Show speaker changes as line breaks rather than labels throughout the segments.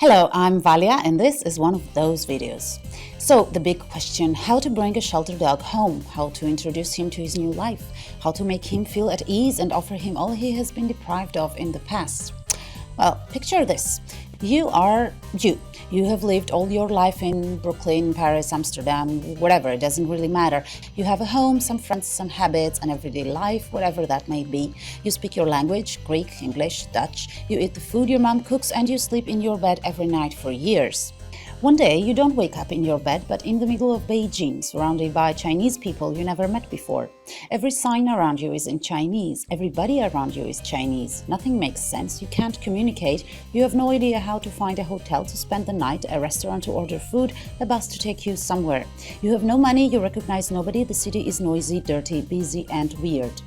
Hello, I'm Valia and this is one of those videos. So the big question, how to bring a shelter dog home, how to introduce him to his new life, how to make him feel at ease and offer him all he has been deprived of in the past. Well, picture this. You are you. You have lived all your life in Brooklyn, Paris, Amsterdam, whatever, it doesn't really matter. You have a home, some friends, some habits, an everyday life, whatever that may be. You speak your language, Greek, English, Dutch. You eat the food your mom cooks and you sleep in your bed every night for years. One day, you don't wake up in your bed, but in the middle of Beijing, surrounded by Chinese people you never met before. Every sign around you is in Chinese. Everybody around you is Chinese. Nothing makes sense. You can't communicate. You have no idea how to find a hotel to spend the night, a restaurant to order food, a bus to take you somewhere. You have no money. You recognize nobody. The city is noisy, dirty, busy, and weird.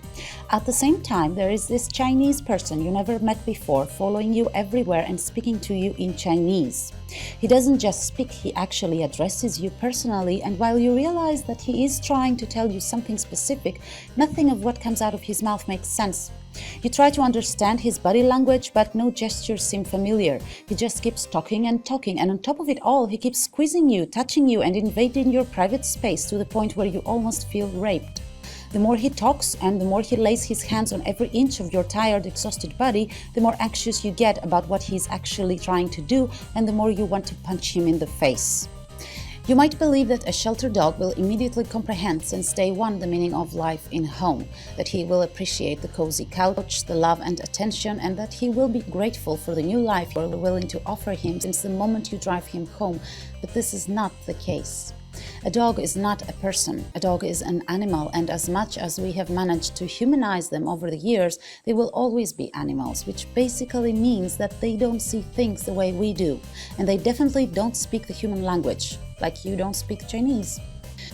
At the same time, there is this Chinese person you never met before following you everywhere and speaking to you in Chinese. He doesn't just speak, he actually addresses you personally, and while you realize that he is trying to tell you something specific, nothing of what comes out of his mouth makes sense. You try to understand his body language, but no gestures seem familiar. He just keeps talking, and on top of it all, he keeps squeezing you, touching you, and invading your private space to the point where you almost feel raped. The more he talks and the more he lays his hands on every inch of your tired, exhausted body, the more anxious you get about what he's actually trying to do, and the more you want to punch him in the face. You might believe that a shelter dog will immediately comprehend since day one the meaning of life in home, that he will appreciate the cozy couch, the love and attention, and that he will be grateful for the new life you're willing to offer him since the moment you drive him home. But this is not the case. A dog is not a person. A dog is an animal, and as much as we have managed to humanize them over the years, they will always be animals, which basically means that they don't see things the way we do, and they definitely don't speak the human language, like you don't speak Chinese.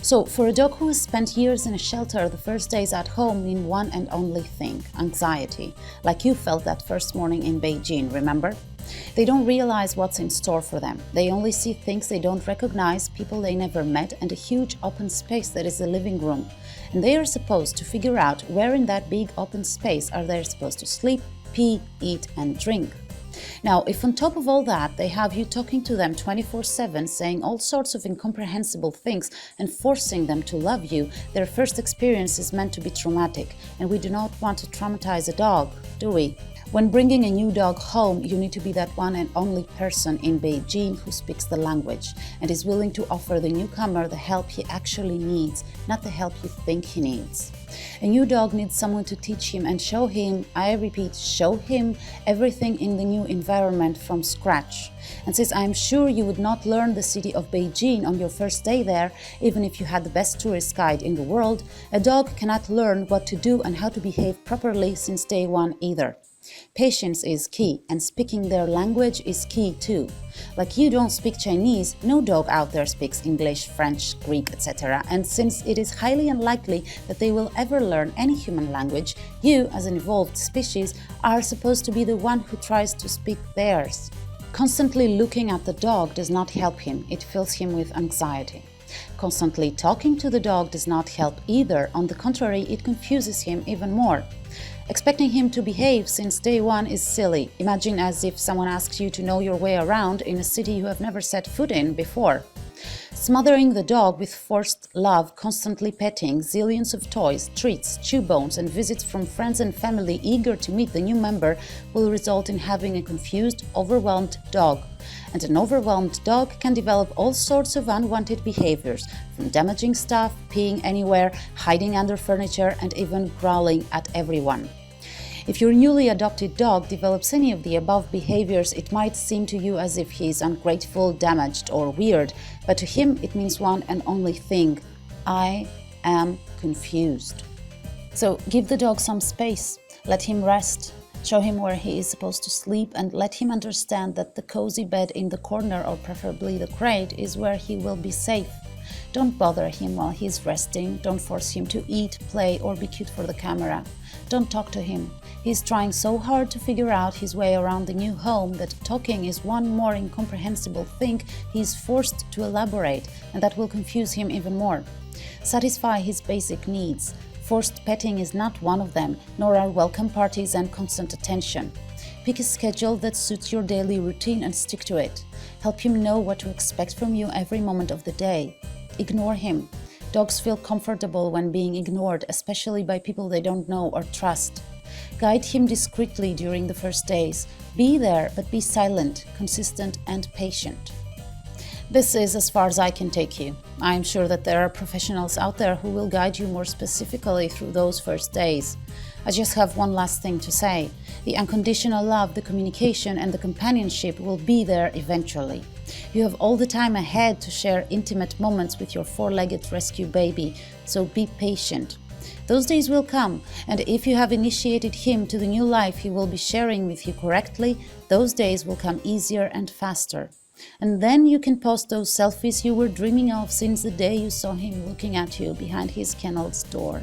So, for a dog who has spent years in a shelter, the first days at home mean one and only thing: anxiety, like you felt that first morning in Beijing, remember? They don't realize what's in store for them. They only see things they don't recognize, people they never met, and a huge open space that is the living room. And they are supposed to figure out where in that big open space are they supposed to sleep, pee, eat, and drink. Now, if on top of all that they have you talking to them 24/7, saying all sorts of incomprehensible things and forcing them to love you, their first experience is meant to be traumatic, and we do not want to traumatize a dog, do we? When bringing a new dog home, you need to be that one and only person in Beijing who speaks the language and is willing to offer the newcomer the help he actually needs, not the help you think he needs. A new dog needs someone to teach him and show him, I repeat, show him everything in the new environment from scratch. And since I am sure you would not learn the city of Beijing on your first day there, even if you had the best tourist guide in the world, a dog cannot learn what to do and how to behave properly since day one either. Patience is key, and speaking their language is key too. Like you don't speak Chinese, no dog out there speaks English, French, Greek, etc. And since it is highly unlikely that they will ever learn any human language, you, as an evolved species, are supposed to be the one who tries to speak theirs. Constantly looking at the dog does not help him, it fills him with anxiety. Constantly talking to the dog does not help either, on the contrary, it confuses him even more. Expecting him to behave since day one is silly. Imagine as if someone asks you to know your way around in a city you have never set foot in before. Smothering the dog with forced love, constantly petting, zillions of toys, treats, chew bones, and visits from friends and family eager to meet the new member will result in having a confused, overwhelmed dog. And an overwhelmed dog can develop all sorts of unwanted behaviors, from damaging stuff, peeing anywhere, hiding under furniture, and even growling at everyone. If your newly adopted dog develops any of the above behaviors, it might seem to you as if he is ungrateful, damaged, or weird, but to him it means one and only thing: I am confused. So give the dog some space, let him rest, show him where he is supposed to sleep, and let him understand that the cozy bed in the corner, or preferably the crate, is where he will be safe. Don't bother him while he's resting, don't force him to eat, play, or be cute for the camera. Don't talk to him. He's trying so hard to figure out his way around the new home that talking is one more incomprehensible thing he's forced to elaborate, and that will confuse him even more. Satisfy his basic needs. Forced petting is not one of them, nor are welcome parties and constant attention. Pick a schedule that suits your daily routine and stick to it. Help him know what to expect from you every moment of the day. Ignore him. Dogs feel comfortable when being ignored, especially by people they don't know or trust. Guide him discreetly during the first days. Be there, but be silent, consistent, and patient. This is as far as I can take you. I am sure that there are professionals out there who will guide you more specifically through those first days. I just have one last thing to say. The unconditional love, the communication, and the companionship will be there eventually. You have all the time ahead to share intimate moments with your four-legged rescue baby, so be patient. Those days will come, and if you have initiated him to the new life he will be sharing with you correctly, those days will come easier and faster. And then you can post those selfies you were dreaming of since the day you saw him looking at you behind his kennel's door.